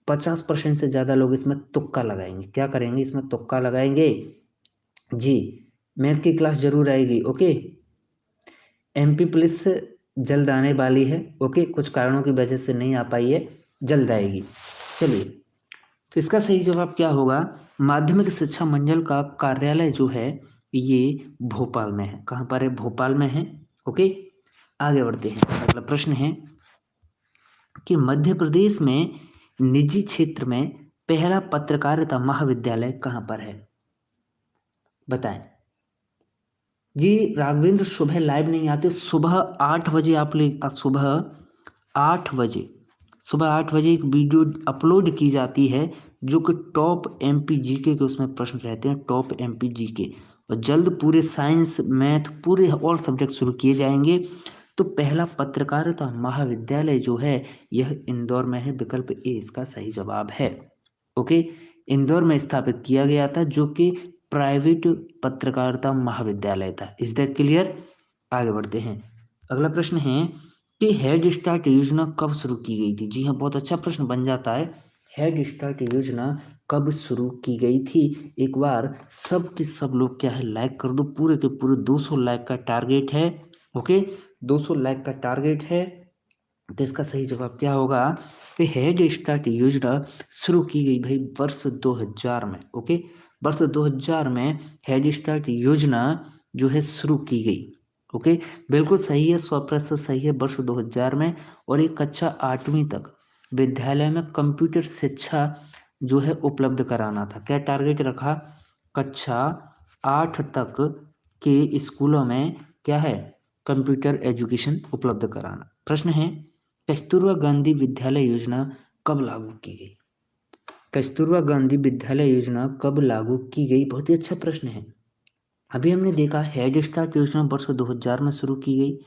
50% से ज़्यादा लोग इसमें तुक्का लगाएंगे। क्या करेंगे? इसमें तुक्का लगाएंगे। जी, मैथ की क्लास जरूर आएगी। ओके, एमपी पुलिस जल्द आने वाली है। ओके, कुछ कारणों की वजह से नहीं आ पाई है, जल्द आएगी। चलिए, तो इसका सही जवाब क्या होगा? माध्यमिक शिक्षा मंडल का कार्यालय जो है ये भोपाल में है। कहाँ पर है? भोपाल में है। ओके, आगे बढ़ते हैं। अगला प्रश्न है कि मध्य प्रदेश में निजी क्षेत्र में पहला पत्रकारिता महाविद्यालय कहाँ पर है? बताएं जी। राघवेंद्र सुबह लाइव नहीं आते, सुबह 8 बजे आप सुबह 8 बजे, सुबह 8 बजे एक वीडियो अपलोड की जाती है जो कि टॉप एमपी जीके के उसमें प्रश्न रहते हैं, टॉप एमपी जीके। और जल्द पूरे साइंस मैथ पूरे ऑल सब्जेक्ट शुरू किए जाएंगे। तो पहला पत्रकारिता महाविद्यालय जो है यह इंदौर में है। विकल्प ए इसका सही जवाब है। ओके, इंदौर में स्थापित किया गया था, जो कि प्राइवेट पत्रकारिता महाविद्यालय था। Is that clear? आगे बढ़ते हैं। अगला प्रश्न है कि हेड स्टार्ट योजना कब शुरू की गई थी? जी हाँ, बहुत अच्छा प्रश्न बन जाता है। हेड स्टार्ट योजना कब शुरू की गई थी? एक बार सब के सब लोग क्या है, लाइक कर दो। पूरे के पूरे 200 लाइक का टारगेट है। ओके, 200 लाइक का टारगेट है। तो इसका सही जवाब क्या होगा कि हेड स्टार्ट योजना शुरू की गई भाई वर्ष 2000 में। ओके, वर्ष 2000 में हेड स्टार्ट योजना जो है शुरू की गई। ओके, बिल्कुल सही है, 100% सही है, वर्ष 2000 में। और एक कक्षा 8वीं तक विद्यालय में कंप्यूटर शिक्षा जो है उपलब्ध कराना था। क्या टारगेट रखा? कक्षा 8 तक के स्कूलों में क्या है, कंप्यूटर एजुकेशन उपलब्ध कराना। प्रश्न है कस्तूरबा गांधी विद्यालय योजना कब लागू की गई? कस्तूरबा गांधी विद्यालय योजना कब लागू की गई? बहुत ही अच्छा प्रश्न है। अभी हमने देखा हेड स्टार्ट योजना वर्ष 2000 में शुरू की गई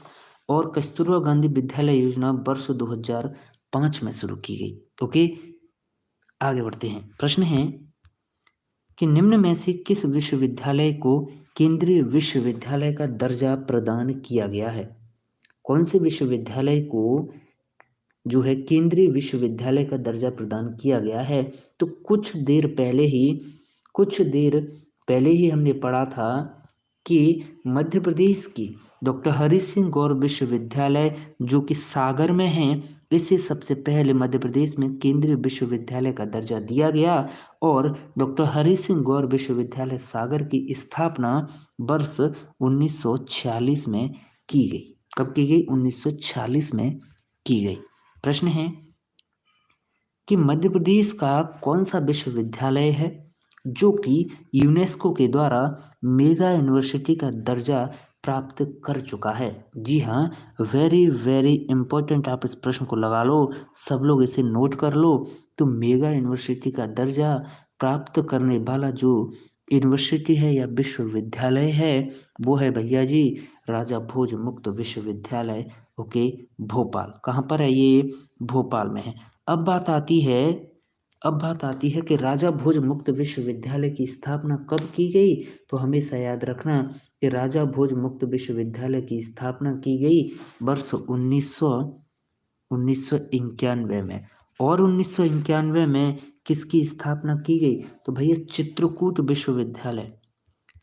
और कस्तूरबा गांधी विद्यालय योजना वर्ष 2005 में शुरू की गई। ओके, आगे बढ़ते हैं। प्रश्न है कि निम्न में से किस विश्वविद्यालय को केंद्रीय विश्वविद्यालय का दर्जा प्रदान किया गया है? कौन से विश्वविद्यालय को जो है केंद्रीय विश्वविद्यालय का दर्जा प्रदान किया गया है? तो कुछ देर पहले ही हमने पढ़ा था कि मध्य प्रदेश की डॉक्टर हरि सिंह गौर विश्वविद्यालय जो कि सागर में है, इसे सबसे पहले मध्य प्रदेश में केंद्रीय विश्वविद्यालय का दर्जा दिया गया। और डॉक्टर हरि सिंह गौर विश्वविद्यालय सागर की स्थापना वर्ष 1946 में की गई। कब की गई? 1946 में की गई। प्रश्न है कि मध्य प्रदेश का कौन सा विश्वविद्यालय है जो कि यूनेस्को के द्वारा मेगा यूनिवर्सिटी का दर्जा प्राप्त कर चुका है? जी हाँ, वेरी वेरी इंपॉर्टेंट, आप इस प्रश्न को लगा लो, सब लोग इसे नोट कर लो। तो मेगा यूनिवर्सिटी का दर्जा प्राप्त करने वाला जो यूनिवर्सिटी है या विश्वविद्यालय है वो है भैया जी राजा भोज मुक्त विश्वविद्यालय। ओके, भोपाल। कहाँ पर है ये? भोपाल में है। अब बात आती है कि राजा भोज मुक्त विश्वविद्यालय की स्थापना कब की गई? तो हमेशा याद रखना कि राजा भोज मुक्त विश्वविद्यालय की स्थापना की गई वर्ष 1991 में। और 1991 में किसकी स्थापना की गई? तो भैया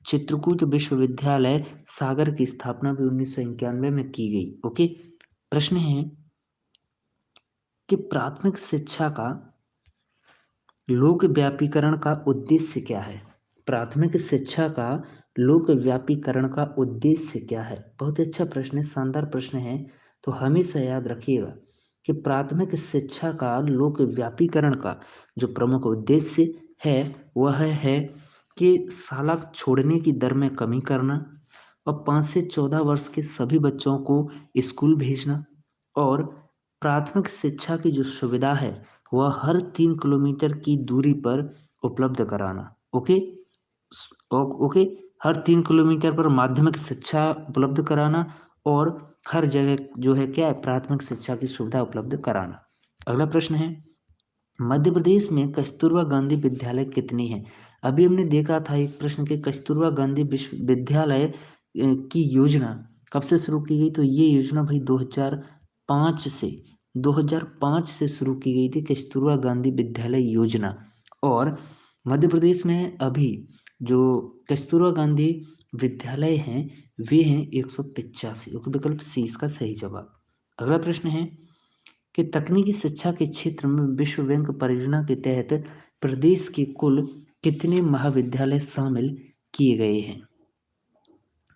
चित्रकूट विश्वविद्यालय सागर की स्थापना भी 1991 में की गई। ओके, प्रश्न है कि प्राथमिक शिक्षा का लोक व्यापीकरण का उद्देश्य क्या है? प्राथमिक शिक्षा का लोक व्यापीकरण का उद्देश्य क्या है? बहुत अच्छा प्रश्न है, शानदार प्रश्न है। तो हमेशा याद रखिएगा कि प्राथमिक शिक्षा का लोक व्यापीकरण का जो प्रमुख उद्देश्य है वह है कि शाला छोड़ने की दर में कमी करना और 5 से 14 वर्ष के सभी बच्चों को स्कूल भेजना और प्राथमिक शिक्षा की जो सुविधा है व हर 3 किलोमीटर की दूरी पर उपलब्ध कराना। ओके, ओके, हर 3 किलोमीटर पर माध्यमिक शिक्षा उपलब्ध कराना और हर जगह जो है क्या है, प्राथमिक शिक्षा की सुविधा उपलब्ध कराना। अगला प्रश्न है, मध्य प्रदेश में कस्तूरबा गांधी विद्यालय कितनी है? अभी हमने देखा था एक प्रश्न के कस्तूरबा गांधी विश्वविद्यालय की योजना कब से शुरू की गई? तो ये योजना भाई 2005 से शुरू की गई थी कस्तूरबा गांधी विद्यालय योजना। और मध्य प्रदेश में अभी जो कस्तूरबा गांधी विद्यालय हैं वे हैं 185। विकल्प सी इसका सही जवाब। अगला प्रश्न है कि तकनीकी शिक्षा के क्षेत्र में विश्व बैंक परियोजना के तहत प्रदेश के कुल कितने महाविद्यालय शामिल किए गए हैं?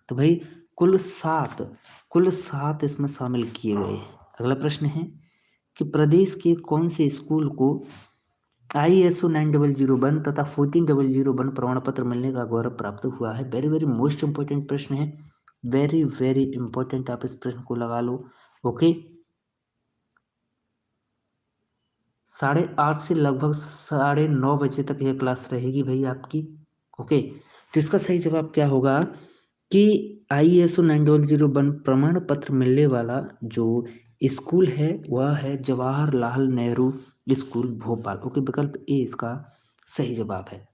तो भाई कुल सात इसमें शामिल किए गए हैं। अगला प्रश्न है कि प्रदेश के कौन से स्कूल को ISO 9001 तथा 14001 प्रमाण पत्र मिलने का गौरव प्राप्त हुआ है? वेरी वेरी मोस्ट इंपोर्टेंट प्रश्न है, वेरी वेरी इंपॉर्टेंट, आप इस प्रश्न को लगा लो। ओके, 8:30 से लगभग 9:30 बजे तक यह क्लास रहेगी भाई आपकी। ओके, तो इसका सही जवाब क्या होगा कि ISO 9001 प्रमाण पत्र मिलने वाला जो स्कूल है वह है जवाहरलाल नेहरू स्कूल भोपाल। ओके, विकल्प ए इसका सही जवाब है।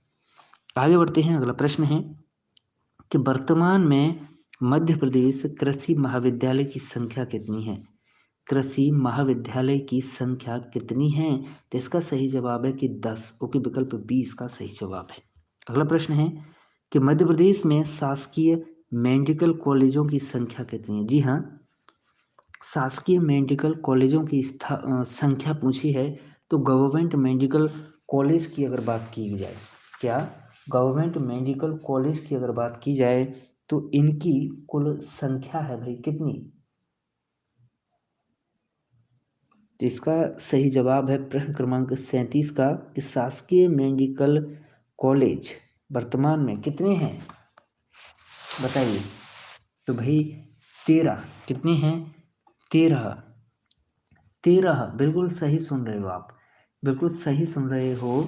आगे बढ़ते हैं। अगला प्रश्न है कि वर्तमान में मध्य प्रदेश कृषि महाविद्यालय की संख्या कितनी है? कृषि महाविद्यालय की संख्या कितनी है? तो इसका सही जवाब है कि 10। ओके, विकल्प बी इसका सही जवाब है। अगला प्रश्न है कि मध्य प्रदेश में शासकीय मेडिकल कॉलेजों की संख्या कितनी है? जी हाँ, शासकीय मेडिकल कॉलेजों की संख्या पूछी है तो गवर्नमेंट मेडिकल कॉलेज की अगर बात की जाए, क्या गवर्नमेंट मेडिकल कॉलेज की अगर बात की जाए तो इनकी कुल संख्या है भाई कितनी? तो इसका सही जवाब है प्रश्न क्रमांक 37 का कि शासकीय मेडिकल कॉलेज वर्तमान में कितने हैं बताइए? तो भाई 13। कितने हैं? 13। 13, बिल्कुल सही सुन रहे हो आप, बिल्कुल सही सुन रहे हो,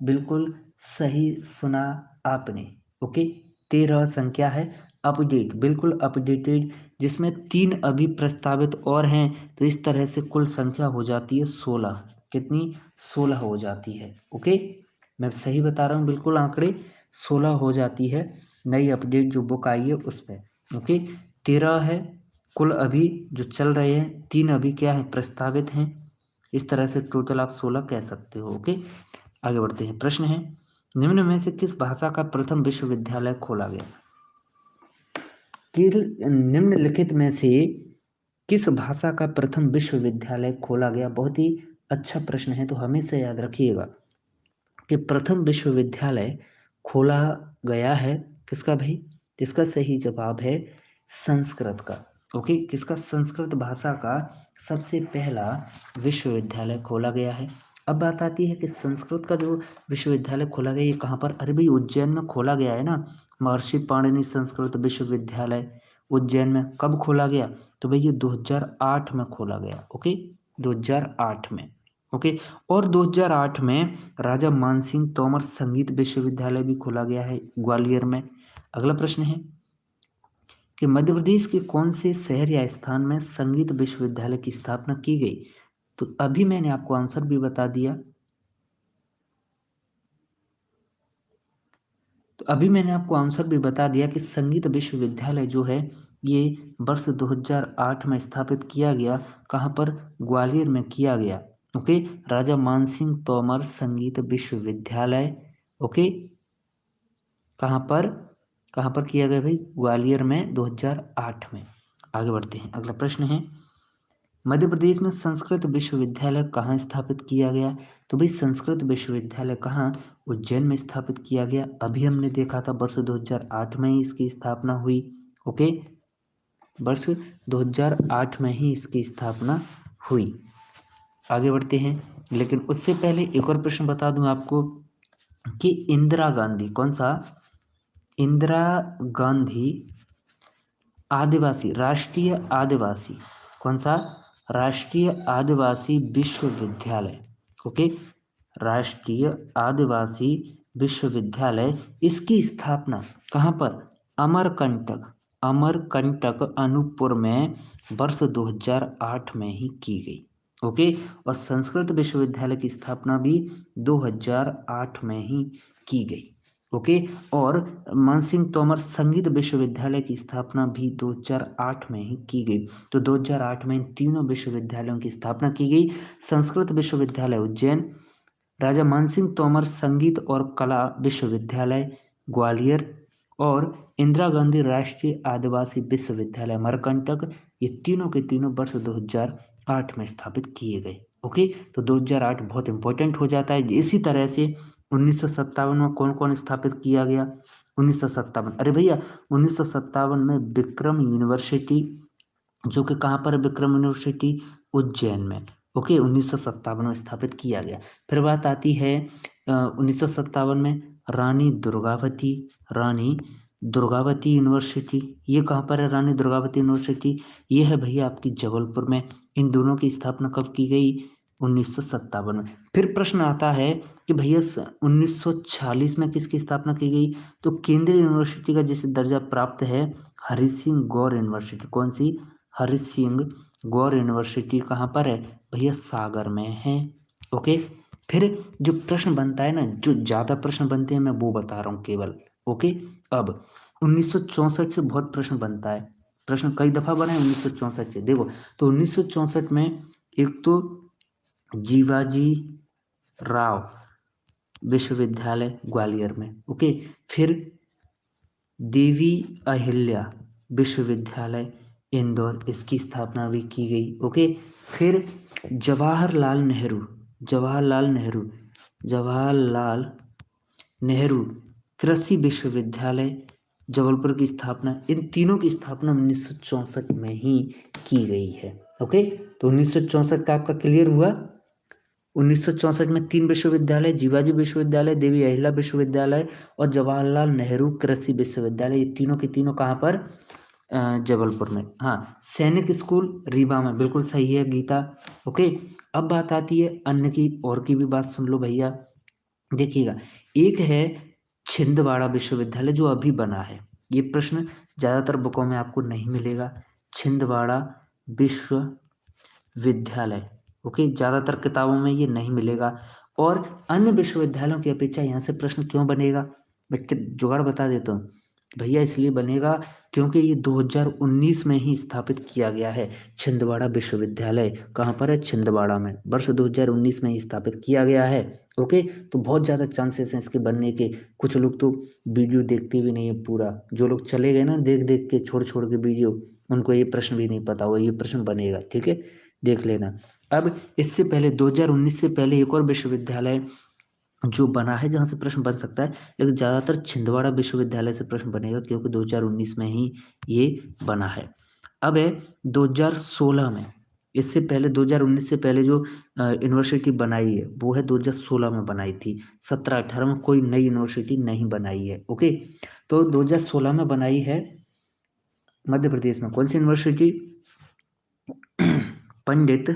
बिल्कुल सही सुना आपने। ओके, 13 संख्या है, अपडेट, बिल्कुल अपडेटेड, जिसमें 3 अभी प्रस्तावित और हैं, तो इस तरह से कुल संख्या हो जाती है 16। कितनी? 16 हो जाती है। ओके, मैं सही बता रहा हूँ, बिल्कुल आंकड़े 16 हो जाती है नई अपडेट जो बुक आई है उसमें। ओके, 13 है कुल अभी जो चल रहे हैं, 3 अभी क्या है प्रस्तावित हैं, इस तरह से टोटल आप 16 कह सकते हो। ओके, आगे बढ़ते हैं। प्रश्न है, निम्न में से किस भाषा का प्रथम विश्वविद्यालय खोला गया? कि निम्नलिखित में से किस भाषा का प्रथम विश्वविद्यालय खोला गया? बहुत ही अच्छा प्रश्न है, तो हमेशा याद रखिएगा कि प्रथम विश्वविद्यालय खोला गया है किसका भाई? जिसका सही जवाब है संस्कृत का। ओके, किसका? संस्कृत भाषा का सबसे पहला विश्वविद्यालय खोला गया है। अब बात आती है कि संस्कृत का जो विश्वविद्यालय खोला गया ये कहाँ पर? अरे भाई उज्जैन में खोला गया है ना, महर्षि पाणिनि संस्कृत विश्वविद्यालय उज्जैन में। कब खोला गया? तो भाई ये 2008 में खोला गया। ओके, 2008 में। ओके, और 2008 में राजा मानसिंह तोमर संगीत विश्वविद्यालय भी खोला गया है ग्वालियर में। अगला प्रश्न है कि मध्य प्रदेश के कौन से शहर या स्थान में संगीत विश्वविद्यालय की स्थापना की गई? तो अभी मैंने आपको आंसर भी बता दिया। कि संगीत विश्वविद्यालय जो है ये वर्ष 2008 में स्थापित किया गया। कहाँ पर? ग्वालियर में किया गया। ओके, राजा मानसिंह तोमर संगीत विश्वविद्यालय। ओके, कहाँ पर किया गया भाई? ग्वालियर में 2008 में। आगे बढ़ते हैं। अगला प्रश्न है, मध्य प्रदेश में संस्कृत विश्वविद्यालय कहाँ स्थापित किया गया? तो भाई संस्कृत विश्वविद्यालय कहाँ? उज्जैन में स्थापित किया गया। अभी हमने देखा था वर्ष 2008 में ही इसकी स्थापना हुई। ओके, वर्ष 2008 में ही इसकी स्थापना हुई। आगे बढ़ते हैं, लेकिन उससे पहले एक और प्रश्न बता दूं आपको कि इंदिरा गांधी, कौन सा? इंदिरा गांधी राष्ट्रीय आदिवासी, कौन सा? राष्ट्रीय आदिवासी विश्वविद्यालय। ओके, राष्ट्रीय आदिवासी विश्वविद्यालय, इसकी स्थापना कहाँ पर? अमरकंटक अनूपपुर में वर्ष 2008 में ही की गई। ओके, और संस्कृत विश्वविद्यालय की स्थापना भी 2008 में ही की गई। ओके, और मानसिंह तोमर संगीत विश्वविद्यालय की स्थापना भी 2008 में ही की गई। तो 2008 में इन तीनों विश्वविद्यालयों की स्थापना की गई। संस्कृत विश्वविद्यालय उज्जैन, राजा मानसिंह तोमर संगीत और कला विश्वविद्यालय ग्वालियर, और इंदिरा गांधी राष्ट्रीय आदिवासी विश्वविद्यालय अमरकंटक, ये तीनों के तीनों वर्ष 2008 में स्थापित किए गए। ओके, तो 2008 बहुत इंपॉर्टेंट हो जाता है। इसी तरह से 1957 में कौन कौन स्थापित किया गया? 1957, अरे भैया 1957 में विक्रम यूनिवर्सिटी, जो कि कहाँ पर है विक्रम यूनिवर्सिटी? उज्जैन में। ओके, 1957 में स्थापित किया गया। फिर बात आती है 1957 में रानी दुर्गावती यूनिवर्सिटी, ये कहाँ पर है रानी दुर्गावती यूनिवर्सिटी? ये है भैया आपकी जबलपुर में। इन दोनों की स्थापना कब की गई? 1957 में। फिर प्रश्न आता है कि भैया 1946 में किसकी स्थापना की गई? तो केंद्रीय यूनिवर्सिटी का जिसे दर्जा प्राप्त है हरि सिंह गौर यूनिवर्सिटी। कौन सी? हरि सिंह गौर यूनिवर्सिटी कहाँ पर है भैया? सागर में है। ओके, फिर जो प्रश्न बनता है ना, जो ज़्यादा प्रश्न बनते हैं मैं वो बता रहा हूँ केवल। ओके, अब 1964 से बहुत प्रश्न बनता है। प्रश्न कई दफ़ा बना है 1964 से। देखो, तो 1964 में एक तो जीवाजी राव विश्वविद्यालय ग्वालियर में। ओके, फिर देवी अहिल्या विश्वविद्यालय इंदौर, इसकी स्थापना भी की गई। ओके, फिर जवाहरलाल नेहरू कृषि विश्वविद्यालय जबलपुर की स्थापना, इन तीनों की स्थापना 1964 में ही की गई है। ओके, तो 1964 का आपका क्लियर हुआ। 1964 में 3 विश्वविद्यालय, जीवाजी विश्वविद्यालय, देवी अहिल्या विश्वविद्यालय और जवाहरलाल नेहरू कृषि विश्वविद्यालय, ये तीनों के तीनों कहाँ पर? जबलपुर में। हाँ, सैनिक स्कूल रीवा में, बिल्कुल सही है गीता। ओके, अब बात आती है अन्य की, और की भी बात सुन लो भैया। देखिएगा, एक है छिंदवाड़ा विश्वविद्यालय जो अभी बना है। ये प्रश्न ज़्यादातर बुकों में आपको नहीं मिलेगा। छिंदवाड़ा विश्वविद्यालय, ओके, ज़्यादातर किताबों में ये नहीं मिलेगा। और अन्य विश्वविद्यालयों की अपेक्षा यहाँ से प्रश्न क्यों बनेगा? मैं जुगाड़ बता देता हूँ भैया, इसलिए बनेगा क्योंकि ये 2019 में ही स्थापित किया गया है। छिंदवाड़ा विश्वविद्यालय कहाँ पर है? छिंदवाड़ा में, वर्ष 2019 में ही स्थापित किया गया है। ओके, तो बहुत ज़्यादा चांसेस हैं इसके बनने के। कुछ लोग तो वीडियो देखते भी नहीं है पूरा, जो लोग चले गए ना देख देख के, छोड़ छोड़ के वीडियो, उनको ये प्रश्न भी नहीं पता होगा ये प्रश्न बनेगा। ठीक है, देख लेना। अब इससे पहले 2019 से पहले एक और विश्वविद्यालय जो बना है जहाँ से प्रश्न बन सकता है, लेकिन ज़्यादातर छिंदवाड़ा विश्वविद्यालय से प्रश्न बनेगा क्योंकि 2019 में ही ये बना है। अब है 2016 में, इससे पहले 2019 से पहले जो यूनिवर्सिटी बनाई है वो है 2016 में बनाई थी। 17-18 में कोई नई यूनिवर्सिटी नहीं बनाई है। ओके, तो 2016 में बनाई है मध्य प्रदेश में। कौन सी यूनिवर्सिटी? पंडित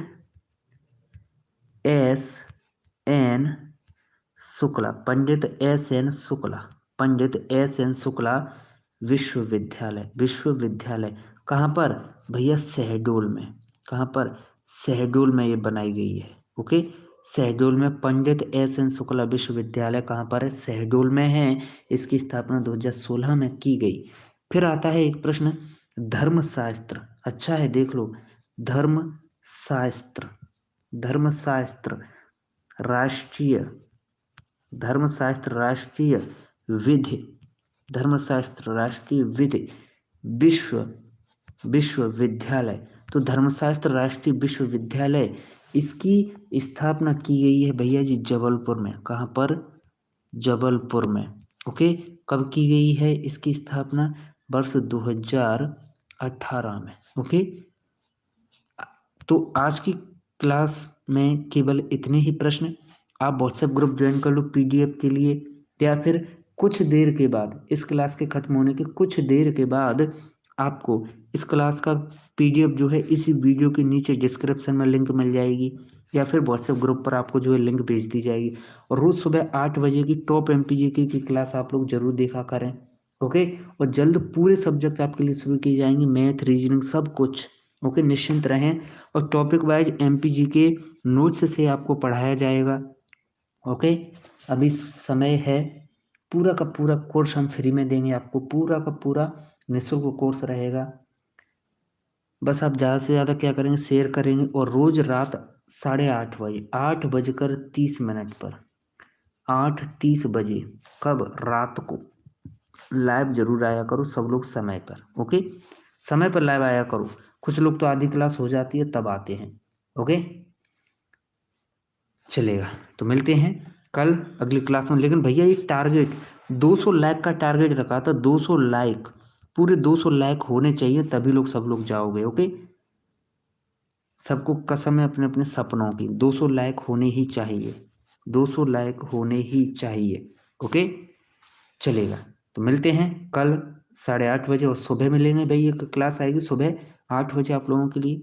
एस एन शुक्ला विश्वविद्यालय कहाँ पर भैया? शहडोल में। कहाँ पर? शहडोल में ये बनाई गई है। ओके, शहडोल में पंडित एस एन शुक्ला विश्वविद्यालय कहाँ पर है? शहडोल में है। इसकी स्थापना 2016 में की गई। फिर आता है एक प्रश्न धर्मशास्त्र, अच्छा है देख लो, धर्मशास्त्र राष्ट्रीय विधि विश्वविद्यालय। तो धर्मशास्त्र राष्ट्रीय विश्वविद्यालय, इसकी स्थापना की गई है भैया जी जबलपुर में। कहाँ पर? जबलपुर में। ओके, कब की गई है इसकी स्थापना? वर्ष 2018 में। ओके, तो आज की क्लास में केवल इतने ही प्रश्न। आप व्हाट्सएप ग्रुप ज्वाइन कर लो पीडीएफ के लिए, या फिर कुछ देर के बाद, इस क्लास के ख़त्म होने के कुछ देर के बाद आपको इस क्लास का पीडीएफ जो है इसी वीडियो के नीचे डिस्क्रिप्शन में लिंक मिल जाएगी। या फिर व्हाट्सएप ग्रुप पर आपको जो है लिंक भेज दी जाएगी। और रोज़ सुबह 8 बजे की टॉप एमपीजीके की क्लास आप लोग जरूर देखा करें। ओके। और जल्द पूरे सब्जेक्ट आपके लिए शुरू किए जाएंगे, मैथ रीजनिंग सब कुछ। ओके, निश्चिंत रहें। और टॉपिक वाइज एमपीजीके नोट्स से आपको पढ़ाया जाएगा। ओके। अभी समय है, पूरा का पूरा कोर्स हम फ्री में देंगे आपको, पूरा का पूरा निःशुल्क कोर्स रहेगा। बस आप ज़्यादा से ज़्यादा क्या करेंगे, शेयर करेंगे। और रोज़ रात 8:30 बजे, 8:30 पर, 8:30 बजे, कब, रात को लाइव जरूर आया करो सब लोग समय पर। ओके, समय पर लाइव आया करो। कुछ लोग तो आधी क्लास हो जाती है तब आते हैं। ओके, चलेगा। तो मिलते हैं कल अगली क्लास में। लेकिन भैया ये टारगेट 200 लाइक का टारगेट रखा था, 200 लाइक, पूरे 200 लाइक होने चाहिए तभी लोग सब लोग जाओगे। ओके, सबको कसम है अपने अपने सपनों की, 200 लाइक होने ही चाहिए, 200 लाइक होने ही चाहिए। ओके, चलेगा। तो मिलते हैं कल 8:30 बजे, और सुबह मिलेंगे भाई, एक क्लास आएगी सुबह 8 बजे आप लोगों के लिए।